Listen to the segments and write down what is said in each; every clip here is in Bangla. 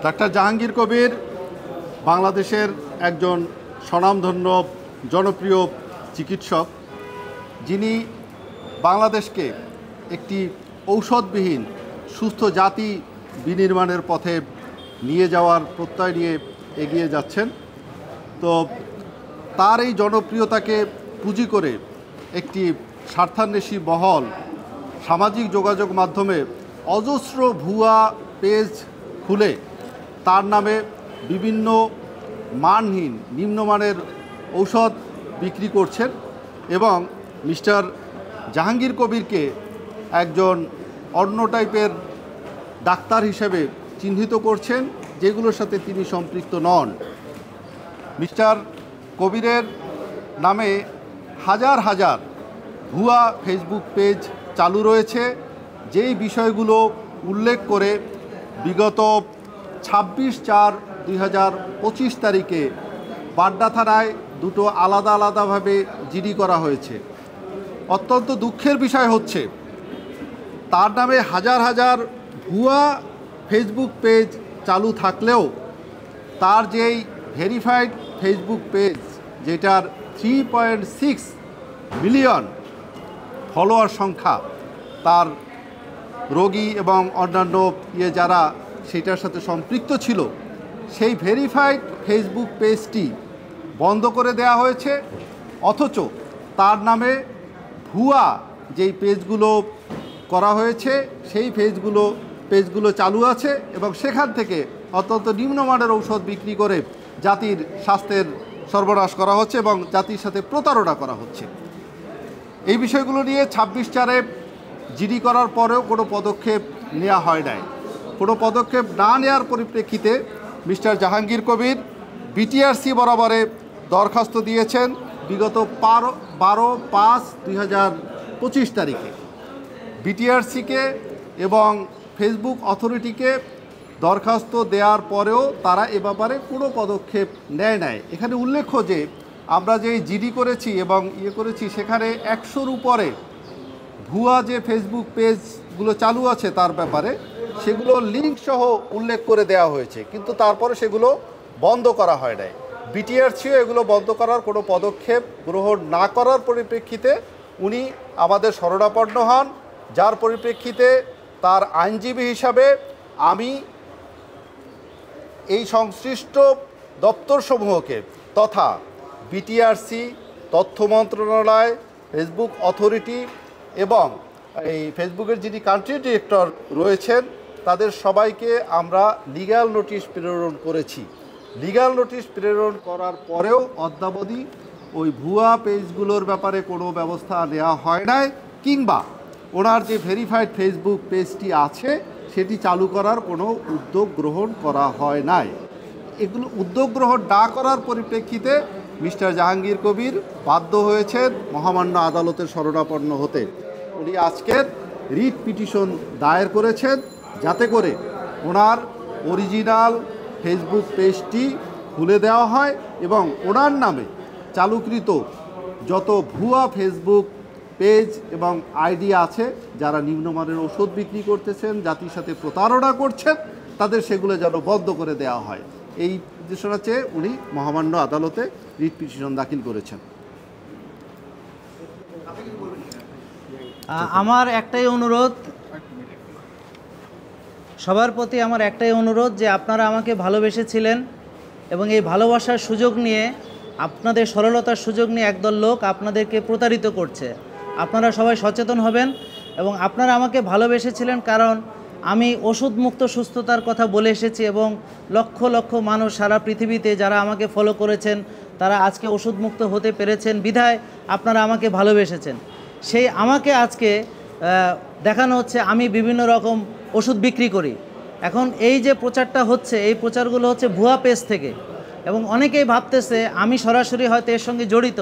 ডাক্তার জাহাঙ্গীর কবির বাংলাদেশের একজন স্বনামধন্য জনপ্রিয় চিকিৎসক, যিনি বাংলাদেশকে একটি ঔষধবিহীন সুস্থ জাতি বিনির্মাণের পথে নিয়ে যাওয়ার প্রত্যয় নিয়ে এগিয়ে যাচ্ছেন। তো তার এই জনপ্রিয়তাকে পুঁজি করে একটি স্বার্থান্বেষী মহল সামাজিক যোগাযোগ মাধ্যমে অজস্র ভুয়া পেজ খুলে তার নামে বিভিন্ন মানহীন নিম্নমানের ঔষধ বিক্রি করছেন এবং মিস্টার জাহাঙ্গীর কবিরকে একজন অন্য টাইপের ডাক্তার হিসেবে চিহ্নিত করছেন, যেগুলোর সাথে তিনি সম্পৃক্ত নন। মিস্টার কবিরের নামে হাজার হাজার ভুয়া ফেসবুক পেজ চালু রয়েছে, যেই বিষয়গুলো উল্লেখ করে বিগত 26/4/2025 তারিখে বাড্ডা থানায় দুটো আলাদা আলাদাভাবে জিডি করা হয়েছে। অত্যন্ত দুঃখের বিষয় হচ্ছে তার নামে হাজার হাজার ভুয়া ফেসবুক পেজ চালু থাকলেও তার যেই ভেরিফাইড ফেসবুক পেজ, যেটার 3.6 মিলিয়ন ফলোয়ার সংখ্যা, তার রোগী এবং অন্যান্য যারা সেটার সাথে সম্পৃক্ত ছিল, সেই ভেরিফাইড ফেসবুক পেজটি বন্ধ করে দেওয়া হয়েছে। অথচ তার নামে ভুয়া যেই পেজগুলো করা হয়েছে সেই পেজগুলো চালু আছে এবং সেখান থেকে অত্যন্ত নিম্নমানের ঔষধ বিক্রি করে জাতির স্বাস্থ্যের সর্বনাশ করা হচ্ছে এবং জাতির সাথে প্রতারণা করা হচ্ছে। এই বিষয়গুলো নিয়ে 26/4-এ জিডি করার পরেও কোনো পদক্ষেপ নেওয়া হয় নাই। কোনো পদক্ষেপ না নেওয়ার পরিপ্রেক্ষিতে মিস্টার জাহাঙ্গীর কবির বিটিআরসি বরাবরে দরখাস্ত দিয়েছেন বিগত 12/5/2025 তারিখে। বিটিআরসিকে এবং ফেসবুক অথরিটিকে দরখাস্ত দেওয়ার পরেও তারা এ ব্যাপারে কোনো পদক্ষেপ নেয় নাই। এখানে উল্লেখ্য যে আমরা যে জিডি করেছি এবং করেছি, সেখানে 100-র উপরে ভুয়া যে ফেসবুক পেজগুলো চালু আছে তার ব্যাপারে সেগুলো লিঙ্ক সহ উল্লেখ করে দেওয়া হয়েছে, কিন্তু তারপরে সেগুলো বন্ধ করা হয় নাই। বিটিআরসিও এগুলো বন্ধ করার কোনো পদক্ষেপ গ্রহণ না করার পরিপ্রেক্ষিতে উনি আমাদের শরণাপন্ন হন, যার পরিপ্রেক্ষিতে তার আইনজীবী হিসাবে আমি এই সংশ্লিষ্ট দপ্তরসমূহকে তথা বিটিআরসি, তথ্য মন্ত্রণালয়, ফেসবুক অথরিটি এবং এই ফেসবুকের যিনি কান্ট্রি ডিরেক্টর রয়েছেন তাদের সবাইকে আমরা লিগ্যাল নোটিশ প্রেরণ করেছি। লিগ্যাল নোটিশ প্রেরণ করার পরেও অদ্যাবধি ওই ভুয়া পেজগুলোর ব্যাপারে কোনো ব্যবস্থা নেওয়া হয় নাই, কিংবা ওনার যে ভেরিফাইড ফেসবুক পেজটি আছে সেটি চালু করার কোনো উদ্যোগ গ্রহণ করা হয় নাই। এগুলো উদ্যোগ গ্রহণ না করার পরিপ্রেক্ষিতে মিস্টার জাহাঙ্গীর কবির বাধ্য হয়েছেন মহামান্য আদালতের শরণাপন্ন হতে। উনি আজকের রিট পিটিশন দায়ের করেছেন যাতে করে ওনার অরিজিনাল ফেসবুক পেজটি খুলে দেওয়া হয় এবং ওনার নামে চালুকৃত যত ভুয়া ফেসবুক পেজ এবং আইডি আছে যারা নিম্নমানের ওষুধ বিক্রি করতেছেন, জাতির সাথে প্রতারণা করছেন, তাদের সেগুলো যেন বন্ধ করে দেওয়া হয়। এই নির্দেশনা চেয়ে উনি মহামান্য আদালতে রিট পিটিশন দাখিল করেছেন। আমার একটাই অনুরোধ, সবার প্রতি আমার একটাই অনুরোধ যে আপনারা আমাকে ভালোবেসেছিলেন এবং এই ভালোবাসার সুযোগ নিয়ে, আপনাদের সরলতার সুযোগ নিয়ে একদল লোক আপনাদেরকে প্রতারিত করছে। আপনারা সবাই সচেতন হবেন এবং আপনারা আমাকে ভালোবেসেছিলেন কারণ আমি ওষুধমুক্ত সুস্থতার কথা বলে এসেছি এবং লক্ষ লক্ষ মানুষ সারা পৃথিবীতে যারা আমাকে ফলো করেছেন তারা আজকে ওষুধমুক্ত হতে পেরেছেন বিধায় আপনারা আমাকে ভালোবেসেছেন। সেই আমাকে আজকে দেখানো হচ্ছে আমি বিভিন্ন রকম ওষুধ বিক্রি করি। এখন এই যে প্রচারটা হচ্ছে, এই প্রচারগুলো হচ্ছে ভুয়া পেজ থেকে এবং অনেকেই ভাবতেছে আমি সরাসরি হয়তো এর সঙ্গে জড়িত,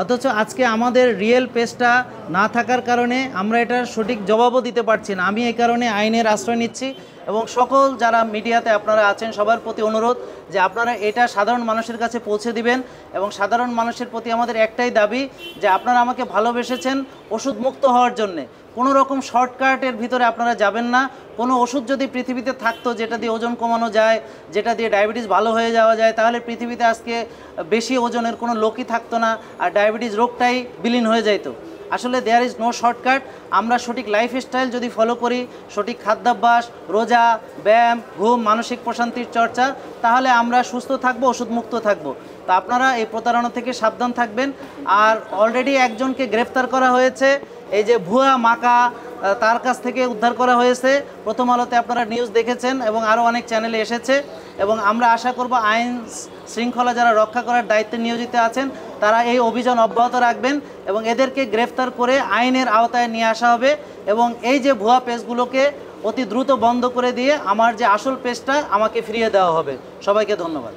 অথচ আজকে আমাদের রিয়েল পেজটা না থাকার কারণে আমরা এটার সঠিক জবাবও দিতে পারছি না। আমি এই কারণে আইনের আশ্রয় নিচ্ছি এবং সকল যারা মিডিয়াতে আপনারা আছেন সবার প্রতি অনুরোধ যে আপনারা এটা সাধারণ মানুষের কাছে পৌঁছে দিবেন এবং সাধারণ মানুষের প্রতি আমাদের একটাই দাবি যে আপনারা আমাকে ভালোবেসেছেন ওষুধ মুক্ত হওয়ার জন্যে, কোনো রকম শর্টকাটের ভিতরে আপনারা যাবেন না। কোনো ওষুধ যদি পৃথিবীতে থাকতো যেটা দিয়ে ওজন কমানো যায়, যেটা দিয়ে ডায়াবেটিস ভালো হয়ে যাওয়া যায়, তাহলে পৃথিবীতে আজকে বেশি ওজনের কোনো লোকই থাকতো না আর ডায়াবেটিস রোগটাই বিলীন হয়ে যাইতো। আসলে দেয়ার ইজ নো শর্টকাট। আমরা সঠিক লাইফস্টাইল যদি ফলো করি, সঠিক খাদ্যাভ্যাস, রোজা, ব্যায়াম, ঘুম, মানসিক প্রশান্তির চর্চা, তাহলে আমরা সুস্থ থাকবো, ওষুধমুক্ত থাকবো। তো আপনারা এই প্রতারণা থেকে সাবধান থাকবেন। আর অলরেডি একজনকে গ্রেফতার করা হয়েছে, এই যে ভুয়া মাকা, তার কাছ থেকে উদ্ধার করা হয়েছে। প্রথম আলোতে আপনারা নিউজ দেখেছেন এবং আরও অনেক চ্যানেলে এসেছে এবং আমরা আশা করব আইন শৃঙ্খলা যারা রক্ষা করার দায়িত্বে নিয়োজিত আছেন তারা এই অভিযান অব্যাহত রাখবেন এবং এদেরকে গ্রেফতার করে আইনের আওতায় নিয়ে আসা হবে এবং এই যে ভুয়া পেজগুলোকে অতি দ্রুত বন্ধ করে দিয়ে আমার যে আসল পেজটা আমাকে ফিরিয়ে দেওয়া হবে। সবাইকে ধন্যবাদ।